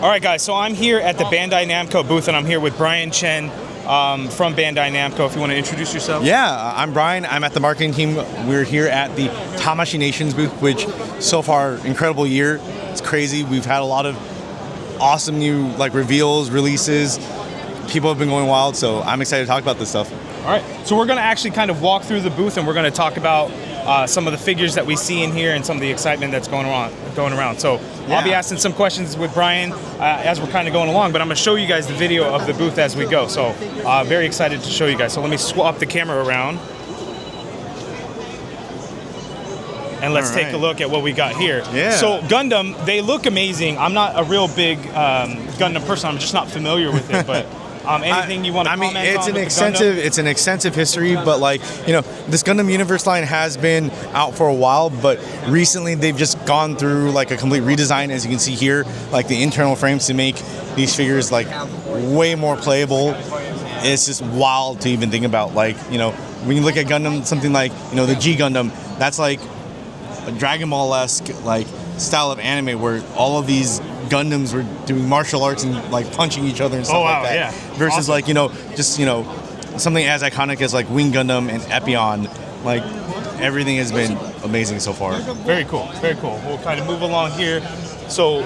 All right, guys, so I'm here at the Bandai Namco booth, and I'm here with Brian Chen from Bandai Namco. If you want to introduce yourself. Yeah, I'm Brian. I'm at the marketing team. We're here at the Tamashii Nations booth, which so far, incredible year. It's crazy. We've had a lot of awesome new reveals, releases. People have been going wild, so I'm excited to talk about this stuff. All right, so we're going to actually kind of walk through the booth, and we're going to talk about some of the figures that we see in here and some of the excitement that's going around. So yeah. I'll be asking some questions with Brian as we're kind of going along, but I'm going to show you guys the video of the booth as we go. So very excited to show you guys. So let me swap the camera around. And let's take a look at what we got here. Yeah. So Gundam, they look amazing. I'm not a real big Gundam person. I'm just not familiar with it, but anything you want to comment on? It's an extensive history, but this Gundam Universe line has been out for a while, but recently they've just gone through a complete redesign, as you can see here, the internal frames to make these figures way more playable. It's just wild to even think about. When you look at Gundam, something the G Gundam, that's a Dragon Ball-esque style of anime where all of these Gundams were doing martial arts and punching each other and stuff like that. Yeah. Versus awesome. Something as iconic as Wing Gundam and Epion. Everything has been amazing so far. Very cool. Very cool. We'll kind of move along here. So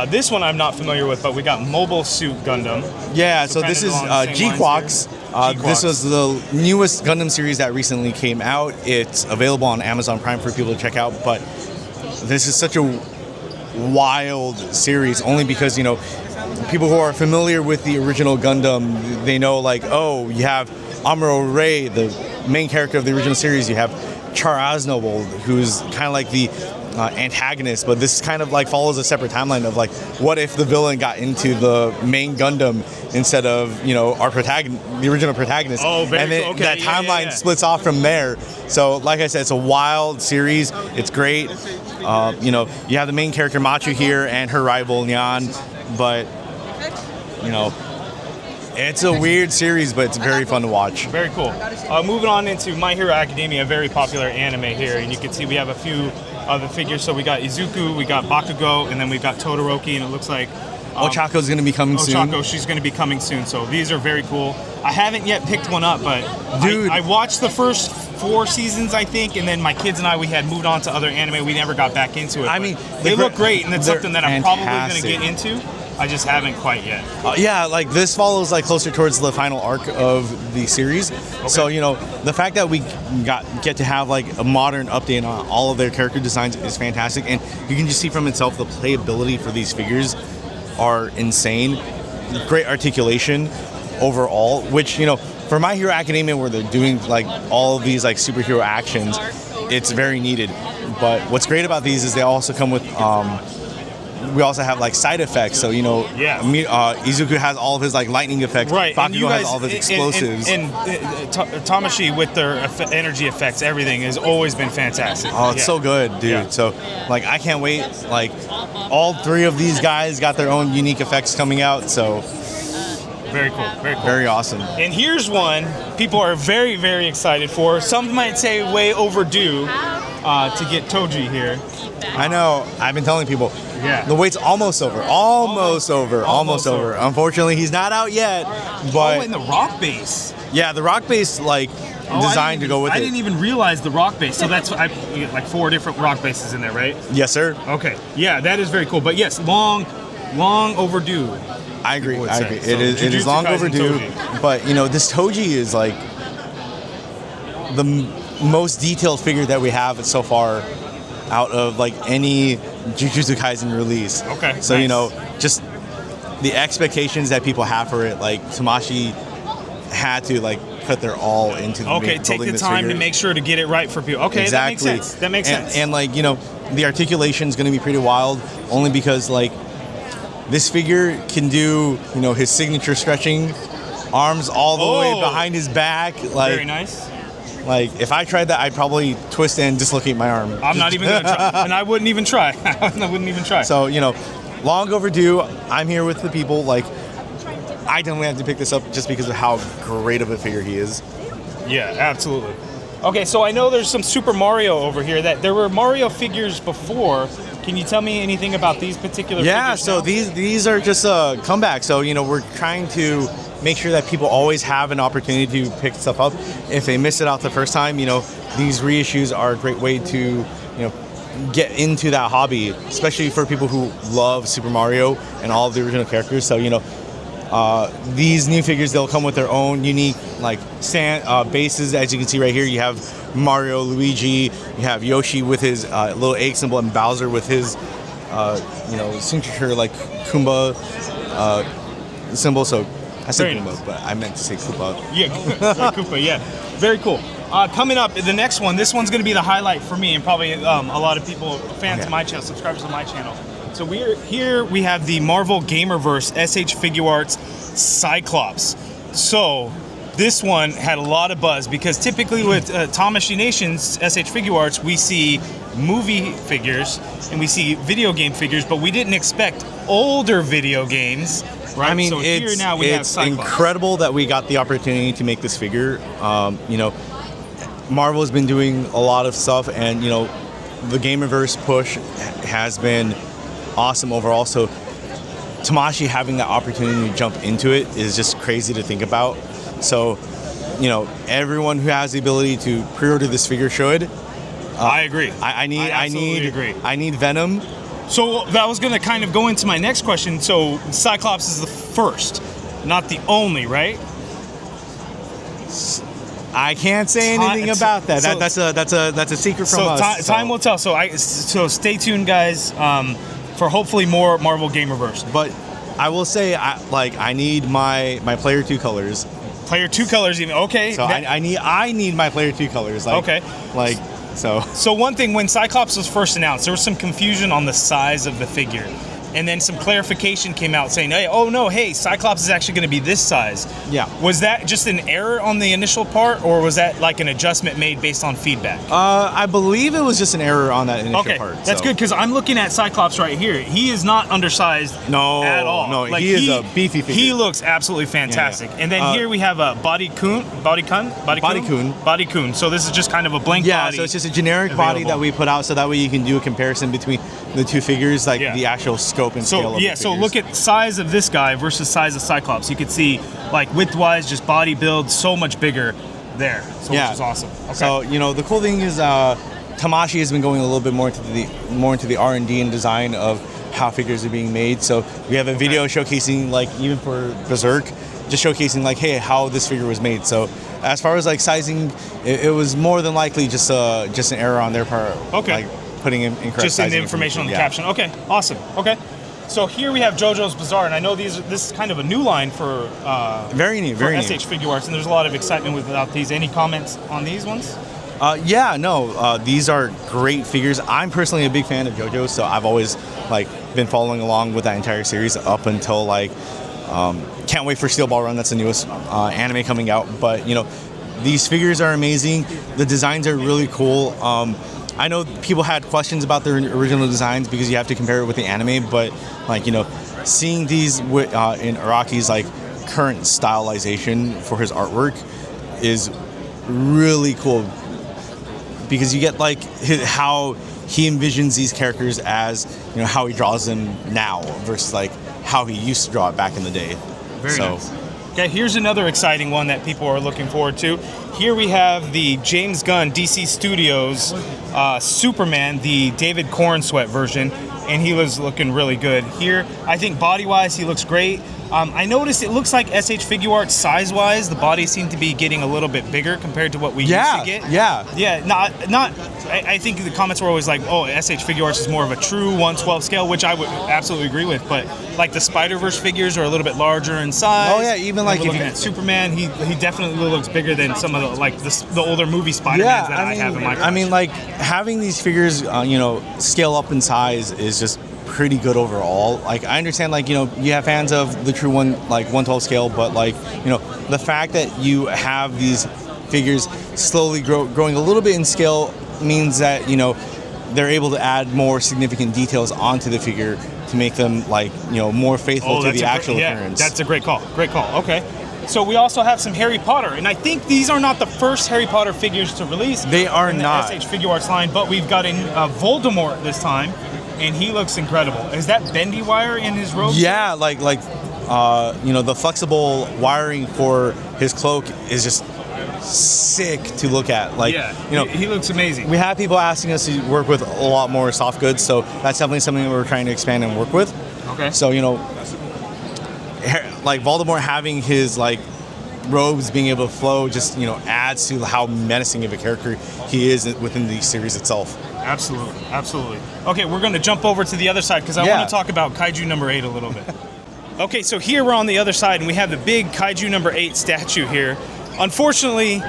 this one I'm not familiar with, but we got Mobile Suit Gundam. Yeah. So this is G-Quax. This was the newest Gundam series that recently came out. It's available on Amazon Prime for people to check out, but this is such a wild series only because people who are familiar with the original Gundam, they know you have Amuro Ray, the main character of the original series. You have Char Aznavour, who's kind of the antagonist, but this kind of follows a separate timeline of what if the villain got into the main Gundam instead of our protagonist, the original protagonist. Oh, very and then cool. Okay, that timeline splits off from there. So like I said, it's a wild series. It's great. You have the main character Machu here and her rival Nyan, but it's a weird series, but it's very fun to watch. Very cool. Moving on into My Hero Academia, a very popular anime here, and you can see we have a few of the figures. So we got Izuku, we got Bakugo, and then we've got Todoroki, and it looks like Ochako's going to be coming soon. Ochako, she's going to be coming soon. So these are very cool. I haven't yet picked one up, but dude, I watched the first 4 seasons, I think, and then my kids and I, we had moved on to other anime. We never got back into it. I mean, they look great, and it's something that I'm probably going to fantastic. get into. I just haven't quite yet. This follows closer towards the final arc of the series. Okay. So the fact that we get to have a modern update on all of their character designs is fantastic, and you can just see from itself the playability for these figures are insane. Great articulation overall, which for My Hero Academia, where they're doing all of these superhero actions, it's very needed. But what's great about these is they also come with we also have side effects. So Izuku has all of his lightning effects. Right. Bakugo has all of his explosives. And Tamashii with their energy effects, everything has always been fantastic. Oh, it's so good, dude. Yeah. So I can't wait. All 3 of these guys got their own unique effects coming out. So very cool. Very cool. Very awesome. And here's one people are very, very excited for. Some might say way overdue to get Toji here. I know. I've been telling people. Yeah. The wait's almost over. Almost over. Unfortunately, he's not out yet. But and the rock base. Yeah, the rock base designed to go with it. I didn't even realize the rock base. So that's 4 different rock bases in there, right? Yes, sir. Okay. Yeah, that is very cool. But yes, long overdue. I agree. It is long overdue. But this Toji is the most detailed figure that we have so far out of any Jujutsu Kaisen release. Okay. So nice. Just the expectations that people have for it, Tamashii had to put their all into take the time to make sure to get it right for people. Okay, exactly. That makes sense. And the articulation is going to be pretty wild, only because this figure can do his signature stretching arms all the way behind his back. Very nice. If I tried that, I'd probably twist and dislocate my arm. I'm not even going to try. And I wouldn't even try. So, long overdue. I'm here with the people. I definitely have to pick this up just because of how great of a figure he is. Yeah, absolutely. Okay, so I know there's some Super Mario over here. That there were Mario figures before. Can you tell me anything about these particular figures? Yeah, so these are just a comeback. So, you know, we're trying to make sure that people always have an opportunity to pick stuff up. If they miss it out the first time, you know, these reissues are a great way to, you know, get into that hobby, especially for people who love Super Mario and all of the original characters. So, you know, these new figures, they'll come with their own unique like bases. As you can see right here, you have Mario, Luigi, you have Yoshi with his little egg symbol, and Bowser with his you know, signature like Kumba symbol. So I said Kumba, but I meant to say Koopa. Yeah, Koopa, yeah. Very cool. Coming up, the next one, this one's going to be the highlight for me and probably a lot of people, fans of my channel, subscribers of my channel. So we have the Marvel GamerVerse SH Figuarts Cyclops. So this one had a lot of buzz because typically with Tamashii Nation's SH Figuarts, we see movie figures and we see video game figures, but we didn't expect older video games. Right? I mean, so here now we have Cyclops. Incredible that we got the opportunity to make this figure. You know, Marvel has been doing a lot of stuff, and you know, the GamerVerse push has been awesome overall. So Tamashii having that opportunity to jump into it is just crazy to think about. So, you know, everyone who has the ability to pre-order this figure should. I agree. I need Venom. So that was going to kind of go into my next question. So Cyclops is the first, not the only, right? I can't say anything about that. That's a secret from us. Time will tell. So stay tuned, guys, for hopefully more Marvel GamerVerse. But I will say, I need my player 2 colors. Player 2 colors, even okay. So I need my player 2 colors. Like, okay. Like so. So one thing, when Cyclops was first announced, there was some confusion on the size of the figure. And then some clarification came out saying, hey, oh no, hey, Cyclops is actually going to be this size. Yeah. Was that just an error on the initial part, or was that like an adjustment made based on feedback? I believe it was just an error on that initial part. That's good, because I'm looking at Cyclops right here. He is not undersized at all. No, like, he is a beefy figure. He looks absolutely fantastic. Yeah. And then here we have a Body Kun. So this is just kind of a blank body. Yeah, so it's just a generic body that we put out, so that way you can do a comparison between the two figures, like the actual scope and scale of the figures. So look at size of this guy versus size of Cyclops. You could see, like, width-wise, just body build so much bigger there. So which is awesome. Okay. So, you know, the cool thing is Tamashii has been going a little bit more into the R&D and design of how figures are being made. So we have a video showcasing, like, even for Berserk, just showcasing, like, hey, how this figure was made. So as far as like sizing, it was more than likely just an error on their part. Okay. Like, putting in incorrect just in the information on the caption. Okay, awesome. Okay, so here we have JoJo's Bizarre, and I know this is kind of a new line for very new SH Figuarts, and there's a lot of excitement without these. Any comments on these ones? These are great figures. I'm personally a big fan of JoJo, so I've always like been following along with that entire series up until like can't wait for Steel Ball Run. That's the newest anime coming out. But you know, these figures are amazing. The designs are really cool. I know people had questions about the original designs because you have to compare it with the anime, but like, you know, seeing these in Araki's like current stylization for his artwork is really cool, because you get like how he envisions these characters as, you know, how he draws them now versus like how he used to draw it back in the day. Very nice. Okay, here's another exciting one that people are looking forward to. Here we have the James Gunn DC Studios Superman, the David Cornsweet version, and he was looking really good. Here, I think body-wise, he looks great. I noticed it looks like SH Figuarts size-wise, the bodies seem to be getting a little bit bigger compared to what we used to get. Yeah, not. I think the comments were always like, oh, SH Figuarts is more of a true 1/12 scale, which I would absolutely agree with. But like the Spider-Verse figures are a little bit larger in size. Oh yeah, even like looking at Superman, he definitely looks bigger than some of the older movie Spider-Mans that I have in my collection. I mean, like having these figures, you know, scale up in size is just pretty good overall. Like I understand, like, you know, you have fans of the true 1/12 scale, but like, you know, the fact that you have these figures slowly growing a little bit in scale means that, you know, they're able to add more significant details onto the figure to make them, like, you know, more faithful to the actual appearance. That's a great call. Great call. Okay. So we also have some Harry Potter, and I think these are not the first Harry Potter figures to release. They are in not. the SH Figuarts line, but we've got a Voldemort this time, and he looks incredible. Is that bendy wire in his robe? Yeah, the flexible wiring for his cloak is just sick to look at. He looks amazing. We have people asking us to work with a lot more soft goods, so that's definitely something that we're trying to expand and work with. Okay. So, like Voldemort having his robes being able to flow just adds to how menacing of a character he is within the series itself. Absolutely. Okay, we're going to jump over to the other side because I want to talk about Kaiju number 8 a little bit. Okay, so here we're on the other side and we have the big Kaiju number 8 statue here. Unfortunately,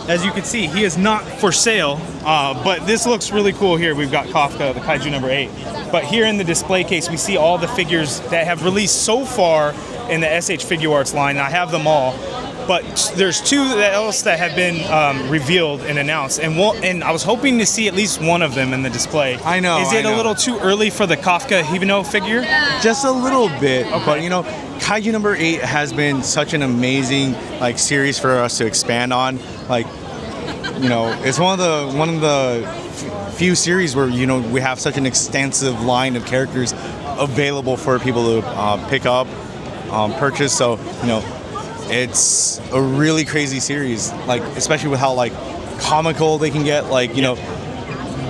as you can see, he is not for sale, but this looks really cool here. We've got Kafka, the Kaiju number 8. But here in the display case, we see all the figures that have released so far in the SH Figuarts line. I have them all, but there's 2 else that have been revealed and announced, and I was hoping to see at least one of them in the display. I know. Is it a little too early for the Kafka Hibino figure? Just a little bit, but Kaiju number 8 has been such an amazing series for us to expand on. It's one of the few series where we have such an extensive line of characters available for people to pick up, purchase. So it's a really crazy series, especially with how comical they can get.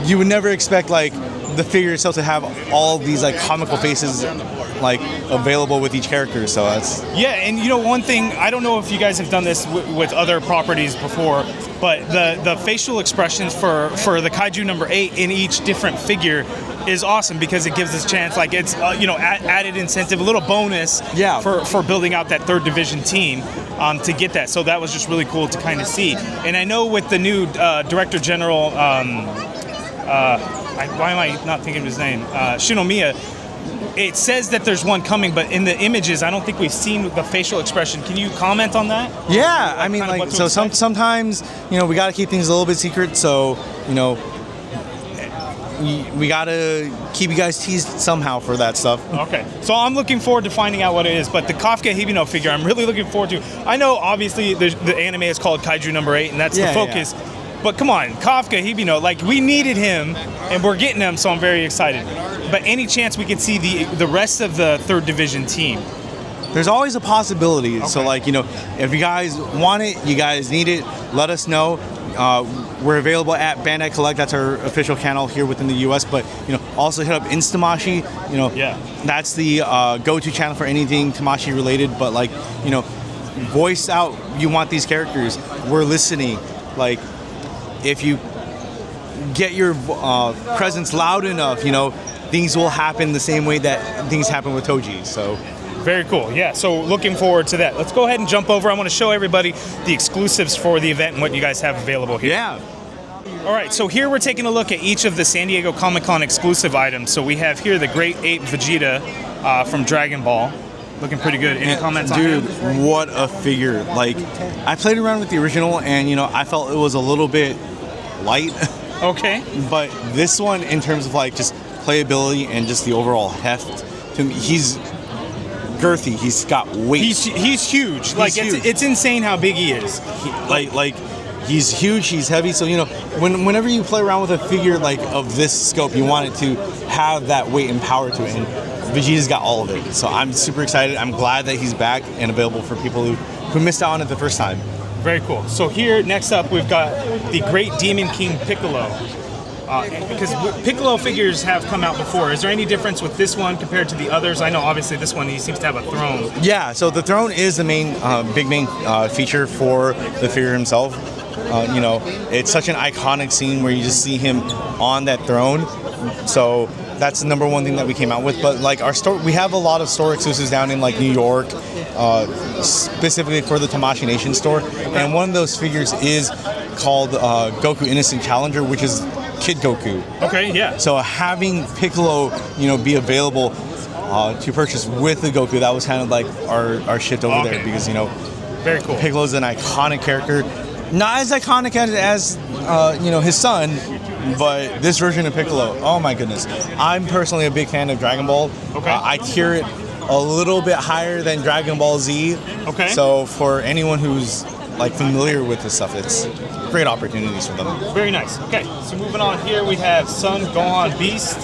You would never expect the figure itself to have all these comical faces available with each character. So that's and one thing, I don't know if you guys have done this with other properties before, but the facial expressions for the Kaiju number 8 in each different figure is awesome because it gives us a chance, it's added incentive, a little bonus for building out that 3rd division team to get that. So that was just really cool to kind of see. And I know with the new Director General, why am I not thinking of his name? Shinomiya. It says that there's one coming, but in the images, I don't think we've seen the facial expression. Can you comment on that? Yeah, sometimes we got to keep things a little bit secret. So we got to keep you guys teased somehow for that stuff. Okay, so I'm looking forward to finding out what it is. But the Kafka Hibino figure, I'm really looking forward to. I know obviously the anime is called Kaiju number 8, and that's the focus. Yeah. But come on, Kafka Hibino, we needed him, and we're getting him, so I'm very excited. But any chance we can see the rest of the 3rd division team? There's always a possibility. Okay. So if you guys want it, you guys need it, let us know. We're available at Bandai Collect. That's our official channel here within the US. But also hit up Tamashii. That's the go-to channel for anything Tamashii related. But voice out you want these characters. We're listening. If you get your presence loud enough, things will happen the same way that things happen with Toji. So very cool. Yeah, so looking forward to that. Let's go ahead and jump over. I want to show everybody the exclusives for the event and what you guys have available here. Yeah. All right, so here we're taking a look at each of the San Diego Comic-Con exclusive items. So we have here the Great Ape Vegeta from Dragon Ball. Looking pretty good. Any comments on him? Dude, what a figure. I played around with the original and, I felt it was a little bit light. Okay. But this one, in terms of just playability and just the overall heft, to me, he's girthy. He's got weight. He's huge. Huge. It's insane how big he is. He's huge. He's heavy. So whenever you play around with a figure of this scope, you want it to have that weight and power to it. And Vegeta's got all of it. So I'm super excited. I'm glad that he's back and available for people who missed out on it the first time. Very cool. So here, next up, we've got the Great Demon King Piccolo. Because Piccolo figures have come out before. Is there any difference with this one compared to the others? I know, obviously, this one, he seems to have a throne. Yeah, so the throne is the main, big main feature for the figure himself. It's such an iconic scene where you just see him on that throne. So that's the number one thing that we came out with. But our store, we have a lot of store exclusives down in New York, specifically for the Tamashii Nation store. And one of those figures is called Goku Innocent Challenger, which is Kid Goku. Okay, yeah. So having Piccolo, be available to purchase with the Goku, that was kind of our shift over there because very cool. Piccolo's an iconic character, not as iconic as his son. But this version of Piccolo, oh my goodness. I'm personally a big fan of Dragon Ball. Okay. I tier it a little bit higher than Dragon Ball Z. Okay. So for anyone who's like familiar with this stuff, it's great opportunities for them. Very nice. Okay, so moving on here, we have Sun Gohan Beast.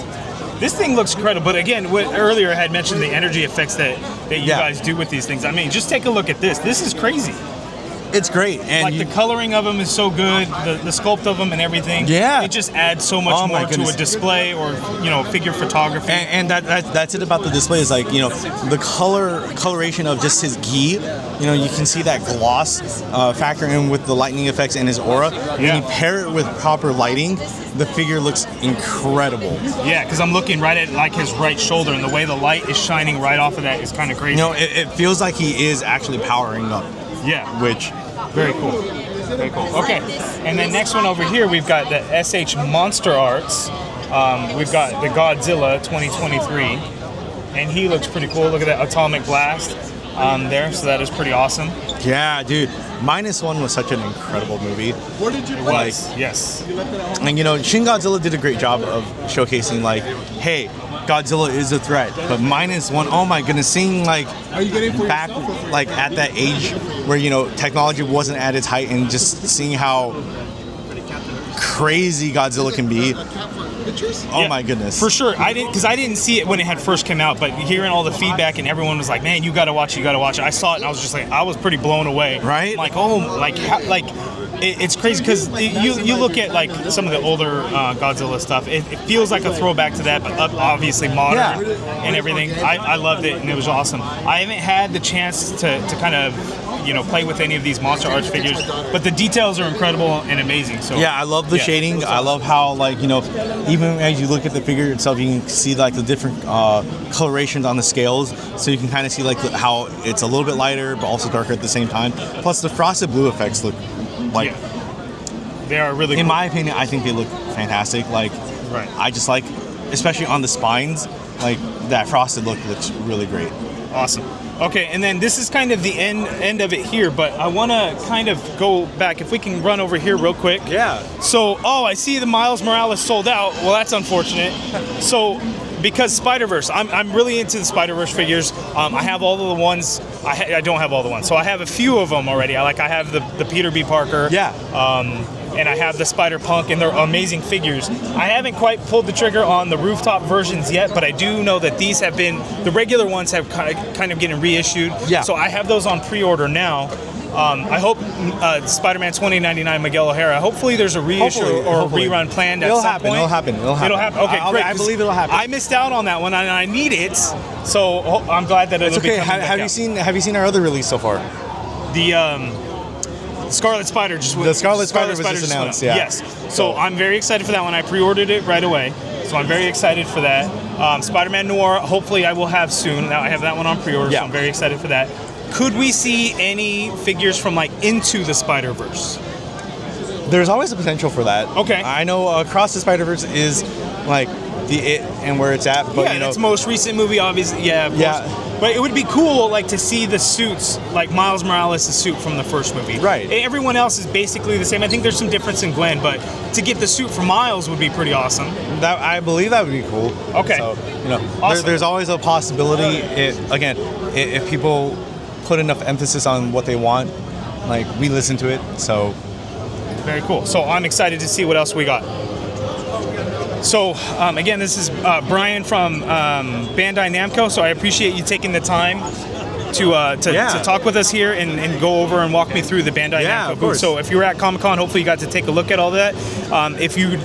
This thing looks incredible, but again, earlier I had mentioned the energy effects that you guys do with these things. I mean, just take a look at this. This is crazy. It's great, and like the coloring of them is so good, the sculpt of them and everything. Yeah, it just adds so much more to a display or figure photography. And that's it about the display is like the coloration of just his gi. You can see that gloss factor in with the lightning effects and his aura. When you pair it with proper lighting, the figure looks incredible. Yeah, because I'm looking right at like his right shoulder, and the way the light is shining right off of that is kind of crazy. It feels like he is actually powering up. Yeah, which very cool. Very cool. Okay, and then next one over here, we've got the SH MonsterArts. We've got the Godzilla 2023, and he looks pretty cool. Look at that atomic blast there, so that is pretty awesome. Yeah, dude. -1 was such an incredible movie. What did you like? Yes. And Shin Godzilla did a great job of showcasing like, hey, Godzilla is a threat, but -1, oh my goodness, seeing like back like at that age where technology wasn't at its height, and just seeing how crazy Godzilla can be. Oh my goodness. For sure. I didn't see it when it had first come out, but hearing all the feedback and everyone was like, "Man, you got to watch it. You got to watch it." I saw it and I was just like, I was pretty blown away. Right? Like, it's crazy because you look at like some of the older Godzilla stuff. It feels like a throwback to that, but obviously modern and everything. I loved it and it was awesome. I haven't had the chance to kind of play with any of these MonsterArts figures, but the details are incredible and amazing. So yeah, I love the shading. I love how even as you look at the figure itself, you can see like the different colorations on the scales, so you can kind of see like how it's a little bit lighter but also darker at the same time. Plus the frosted blue effects look like they are really in cool. my opinion, I think they look fantastic. Like I just like, especially on the spines, like that frosted look looks really great. Awesome. Okay, and then this is kind of the end of it here, but I want to kind of go back. If we can run over here real quick. Yeah. So, I see the Miles Morales sold out. Well, that's unfortunate. So, because Spider-Verse, I'm really into the Spider-Verse figures. I have all of the ones. I don't have all the ones. So I have a few of them already. I have the Peter B. Parker. Yeah. And I have the Spider-Punk, and they're amazing figures. I haven't quite pulled the trigger on the rooftop versions yet, but I do know that these have been, the regular ones have kind of getting reissued. Yeah. So I have those on pre-order now. I hope Spider-Man 2099 Miguel O'Hara, hopefully there's a reissue or a rerun planned at some point. It'll happen. It'll happen. Okay, great. I believe it'll happen. I missed out on that one, and I need it, so I'm glad that it'll be coming back out. Have you seen our other release so far? The Scarlet Spider just the Scarlet Spider was just announced. Yeah. Yes. So I'm very excited for that one. I pre-ordered it right away, so I'm very excited for that. Spider-Man Noir, hopefully I will have soon. Now I have that one on pre-order, so I'm very excited for that. Could we see any figures from like Into the Spider-Verse? There's always a potential for that. Okay. I know Across the Spider-Verse is like it and where it's at, but it's most recent movie, obviously. Yeah. Of course. But it would be cool, like, to see the suits, like Miles Morales' suit from the first movie. Right. Everyone else is basically the same. I think there's some difference in Gwen, but to get the suit for Miles would be pretty awesome. I believe that would be cool. Okay. So, awesome. there's always a possibility. If people put enough emphasis on what they want, like, we listen to it. So. Very cool. So I'm excited to see what else we got. So, again, this is Brian from Bandai Namco, so I appreciate you taking the time to talk with us here and go over and walk me through the Bandai Namco booth. So if you were at Comic-Con, hopefully you got to take a look at all that. If you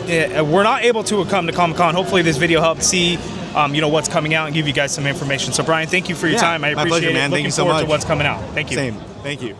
were not able to come to Comic-Con, hopefully this video helped see what's coming out and give you guys some information. So Brian, thank you for your time. I appreciate it. My pleasure, man. Looking Thank you so forward much. to what's coming out. Thank you. Same. Thank you.